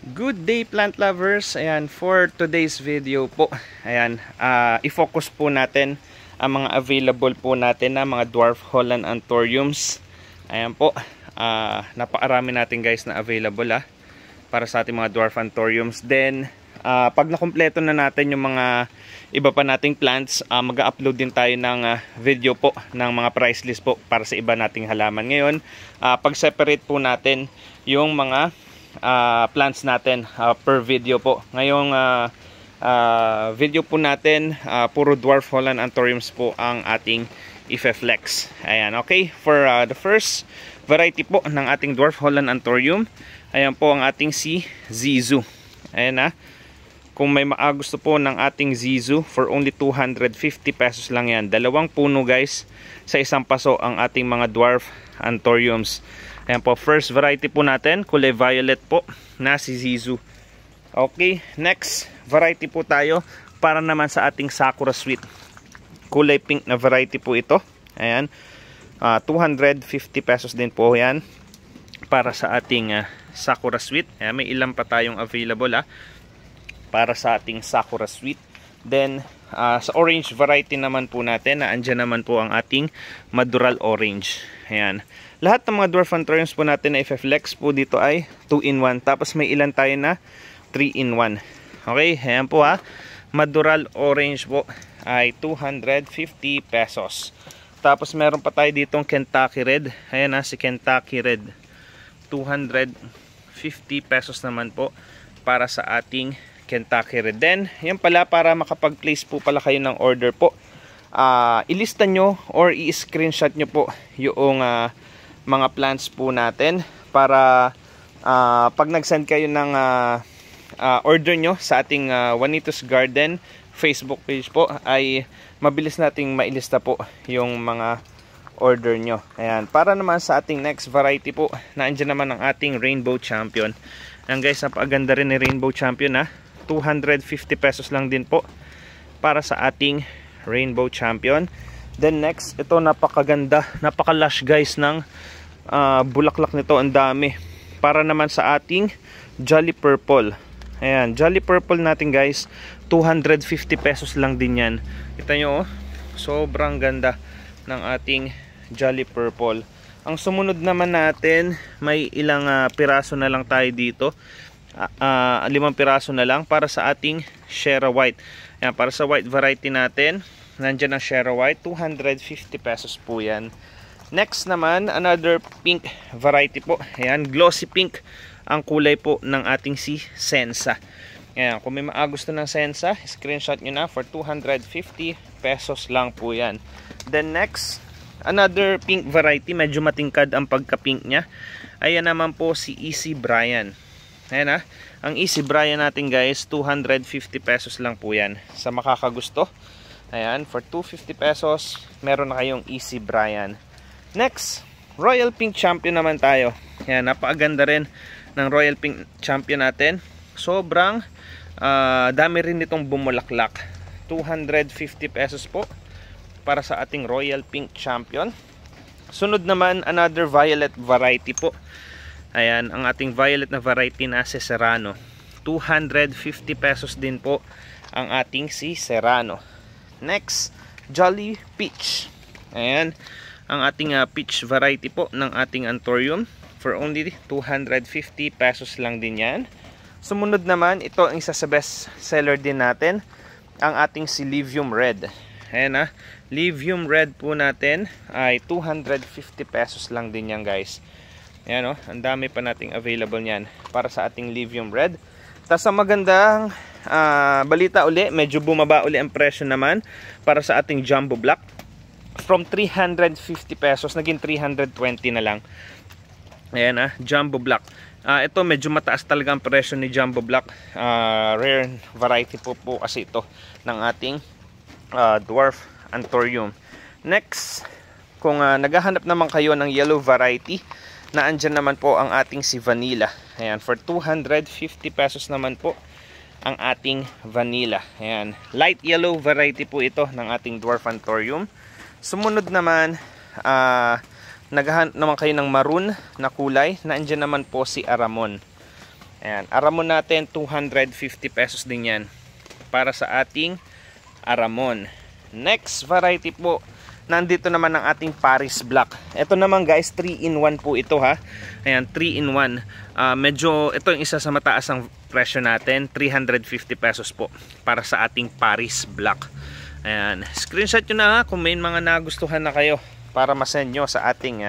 Good day plant lovers. Ayan, for today's video po, ayan, i-focus po natin ang mga available po natin na mga dwarf Holland Anthuriums. Ayan po, napakarami natin guys na available para sa ating mga dwarf Anthuriums. Then pag nakumpleto na natin yung mga iba pa nating plants, mag-upload din tayo ng video po ng mga price list po para sa iba nating halaman. Ngayon, pag-separate po natin yung mga plants natin per video po. Ngayong video po natin, puro dwarf Holland Anthuriums po ang ating i-flex. Ayan, okay. For the first variety po ng ating dwarf Holland Anthurium, ayan po ang ating si Zizu. Ayan kung may gusto po ng ating Zizu, for only 250 pesos lang yan. Dalawang puno guys, sa isang paso ang ating mga dwarf Anthuriums. Ayan po, first variety po natin, kulay violet po na si Zizu. Okay, next variety po tayo para naman sa ating Sakura Sweet. Kulay pink na variety po ito. Ayan, 250 pesos din po yan para sa ating Sakura Sweet. Ayan, may ilan pa tayong available para sa ating Sakura Sweet. Then sa orange variety naman po natin, andyan naman po ang ating Madural Orange. Ayan, lahat ng mga dwarf Anthuriums po natin na i-flex po dito ay 2-in-1. Tapos may ilan tayo na 3-in-1. Okay, ayan po Madural Orange po ay 250 pesos. Tapos meron pa tayo ditong Kentucky Red. Ayan si Kentucky Red, 250 pesos naman po para sa ating Kentucky Red. Then, yan pala, para makapag-place po pala kayo ng order po, ilista nyo or i-screenshot nyo po yung mga plants po natin para pag nag-send kayo ng order nyo sa ating Juanitos Garden Facebook page po, ay mabilis nating mailista po yung mga order nyo. Ayan, para naman sa ating next variety po, naandyan naman ang ating Rainbow Champion. Ayan guys, napakaganda rin ni Rainbow Champion 250 pesos lang din po para sa ating Rainbow Champion. Then next, ito napakaganda, napaka-lush guys ng bulaklak nito, ang dami. Para naman sa ating Jolly Purple. Ayan, Jolly Purple natin guys, 250 pesos lang din yan. Kita nyo sobrang ganda ng ating Jolly Purple. Ang sumunod naman natin, may ilang piraso na lang tayo dito. 5 piraso na lang para sa ating Shera White. Ayan, para sa white variety natin, nandyan ang Shera White, 250 pesos po yan. Next naman, another pink variety po. Ayan, glossy pink ang kulay po ng ating si Sensa. Ayan, kung may gusto ng Sensa, screenshot nyo na, for 250 pesos lang po yan. Then next, another pink variety, medyo matingkad ang pagka-pink nya. Ayan naman po si Easy Brian. Ayan ang Easy Brian natin guys, 250 pesos lang po yan sa makakagusto. Ayan, for 250 pesos, meron na kayong Easy Brian. Next, Royal Pink Champion naman tayo. Ayan, napakaganda rin ng Royal Pink Champion natin. Sobrang dami rin nitong bumulaklak. 250 pesos po para sa ating Royal Pink Champion. Sunod naman, another violet variety po. Ayan, ang ating violet na variety na si Serrano. 250 pesos din po ang ating si Serrano. Next, Jolly Peach. Ayan, ang ating peach variety po ng ating Anthurium. For only 250 pesos lang din yan. Sumunod naman, ito ang isa sa best seller din natin, ang ating si Livium Red. Ayan Livium Red po natin ay 250 pesos lang din yan guys. Ayan ang dami pa nating available niyan para sa ating Livium Red. Tapos ang magandang balita uli, medyo bumaba uli ang presyo naman para sa ating Jumbo Black. From 350 pesos, naging 320 na lang. Ayan Jumbo Black. Ito medyo mataas talaga ang presyo ni Jumbo Black. Rare variety po kasi ito ng ating dwarf Anthurium. Next, kung naghahanap naman kayo ng yellow variety, naandyan naman po ang ating si Vanilla. Ayan, for 250 pesos naman po ang ating Vanilla. Ayan, light yellow variety po ito ng ating dwarf Anthurium. Sumunod naman, naghahanap naman kayo ng maroon na kulay, naandyan naman po si Aramon. Ayan, aramon natin 250 pesos din yan para sa ating aramon. Next variety po, nandito naman ang ating Paris Black. Ito naman guys, 3-in-1 po ito ha. Ayan, 3-in-1. Medyo ito yung isa sa mataas ang presyo natin, 350 pesos po para sa ating Paris Black. Ayan, screenshot nyo na ha kung may mga nagustuhan na kayo para masend nyo sa ating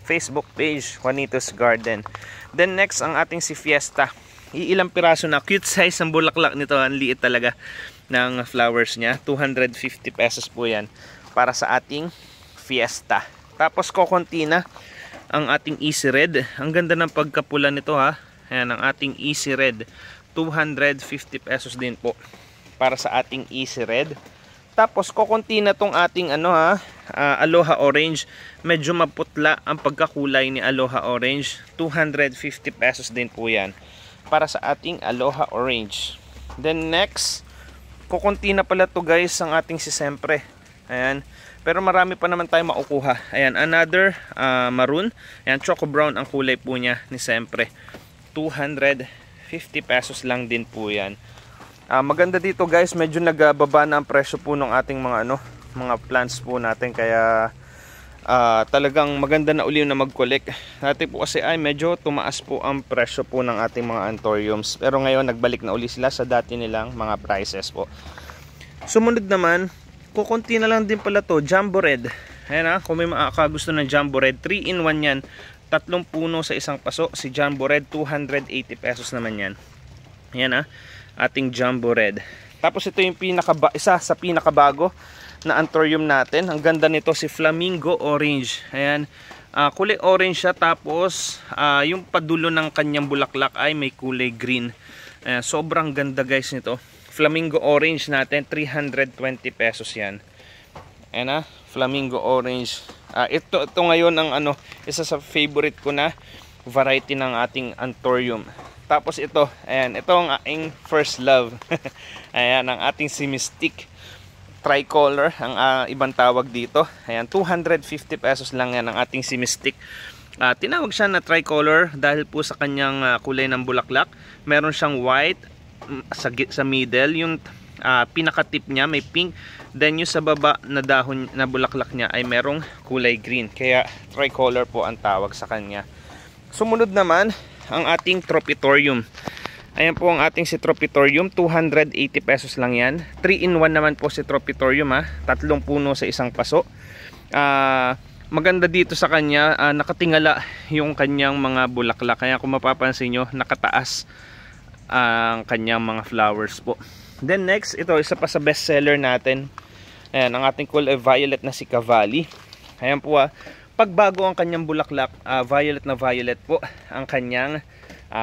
Facebook page, Juanito's Garden. Then next, ang ating si Fiesta. Iilang piraso na, cute size ang bulaklak nito, ang liit talaga ng flowers niya. 250 pesos po yan para sa ating Fiesta. Tapos kokonti na ang ating Easy Red. Ang ganda ng pagkapula nito ha. Ayan, ang ating Easy Red, 250 pesos din po para sa ating Easy Red. Tapos kokonti na tong ating Aloha Orange. Medyo maputla ang pagkakulay ni Aloha Orange. 250 pesos din po yan para sa ating Aloha Orange. Then next, kokonti na pala to guys ang ating Sisempre. Ayan. Pero marami pa naman tayo makukuha. Ayan, another maroon. Ayan, choco brown ang kulay po niya ni Sempre. 250 pesos lang din po yan. Maganda dito guys, medyo nagbaba na ang presyo po ng ating mga plants po natin, kaya talagang maganda na uli na mag-collect. Dati po kasi ay medyo tumaas po ang presyo po ng ating mga anthuriums, pero ngayon nagbalik na uli sila sa dati nilang mga prices po. Sumunod naman, kukunti na lang din pala to, Jumbo Red. Ayan kung may gusto ng Jumbo Red, 3-in-1 yan, 3 puno sa isang paso. Si Jumbo Red, 280 pesos naman yan. Ayan ating Jumbo Red. Tapos ito yung isa sa pinakabago na anthurium natin. Ang ganda nito, si Flamingo Orange. Ayan, kulay orange siya, tapos yung padulo ng kanyang bulaklak ay may kulay green. Ayan, sobrang ganda guys nito. Flamingo Orange natin, 320 pesos yan. Ayan Flamingo Orange. Ito ngayon ang isa sa favorite ko na variety ng ating anthurium. Tapos ito, ayan, ito ang aking first love. Ayan, ang ating si Mystic Tricolor, ang ibang tawag dito. Ayan, 250 pesos lang yan ang ating si Mystic. Tinawag siya na Tricolor dahil po sa kanyang kulay ng bulaklak. Meron siyang white sa middle, yung pinaka-tip niya may pink. Then yung sa baba na dahon na bulaklak niya ay merong kulay green. Kaya Tricolor po ang tawag sa kanya. Sumunod naman, ang ating Tropitorium. Ayan po ang ating si Tropitorium, 280 pesos lang yan. 3-in-1 naman po si Tropitorium 3 puno sa isang paso. Maganda dito sa kanya, nakatingala yung kanyang mga bulaklak. Kaya kung mapapansin nyo, nakataas ang kanyang mga flowers po. Then next, ito isa pa sa best seller natin. Ayan, ang ating kulay violet na si Cavalli. Ayan po pagbago ang kanyang bulaklak, violet na violet po ang kanyang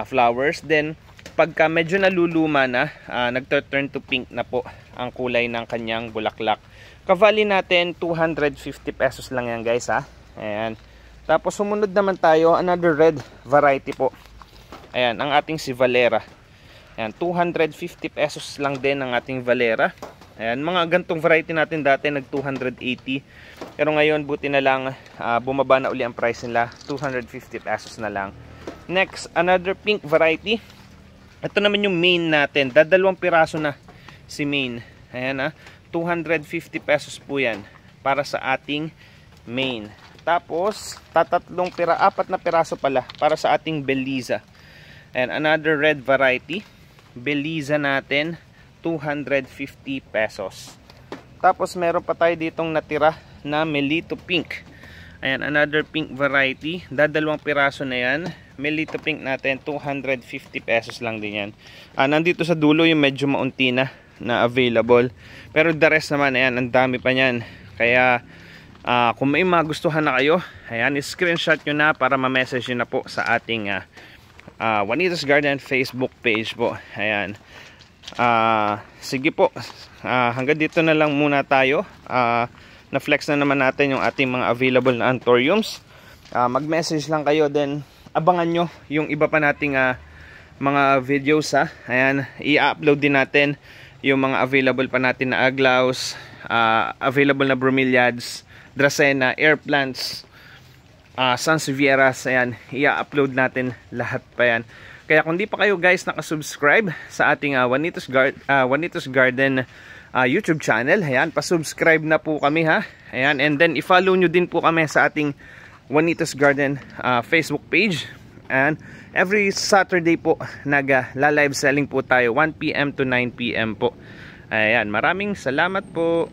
flowers. Then pagka medyo naluluma na, nagturn to pink na po ang kulay ng kanyang bulaklak. Cavalli natin, 250 pesos lang yan guys Ayan. Tapos sumunod naman tayo, another red variety po. Ayan, ang ating si Valera. Ayan, 250 pesos lang din ang ating Valera. Ayan, mga gantong variety natin dati nag 280. Pero ngayon buti na lang bumaba na uli ang price nila, 250 pesos na lang. Next, another pink variety. Ito naman yung main natin. Dadalawang piraso na si main. Ayan 250 pesos po yan para sa ating main. Tapos, apat na piraso pala para sa ating Beliza. Ayan, another red variety. Beliza natin, 250 pesos. Tapos meron pa tayo ditong natira na Melito Pink. Ayan, another pink variety. Dadalawang piraso na yan. Melito Pink natin, 250 pesos lang din yan. Nandito sa dulo yung medyo maunti na available. Pero the rest naman, ayan, ang dami pa yan. Kaya kung may magustuhan na kayo, ayan, screenshot nyo na para ma-message nyo na po sa ating Juanito's Garden Facebook page po. Ayan. Sige po, hanggang dito na lang muna tayo. Na-flex na naman natin yung ating mga available na anthuriums. Mag-message lang kayo, then abangan nyo yung iba pa nating mga videos Ayan, i-upload din natin yung mga available pa natin na aglaws, available na bromeliads, dracena, air plants, sansevieras. Ayan, i-upload natin lahat pa yan. Kaya kung di pa kayo guys nakasubscribe sa ating Juanitos Garden YouTube channel, ayan, pasubscribe na po kami ha. Ayan, and then i-follow nyo din po kami sa ating Juanitos Garden Facebook page. And every Saturday po nag-live selling po tayo 1 PM to 9 PM po. Ayan, maraming salamat po.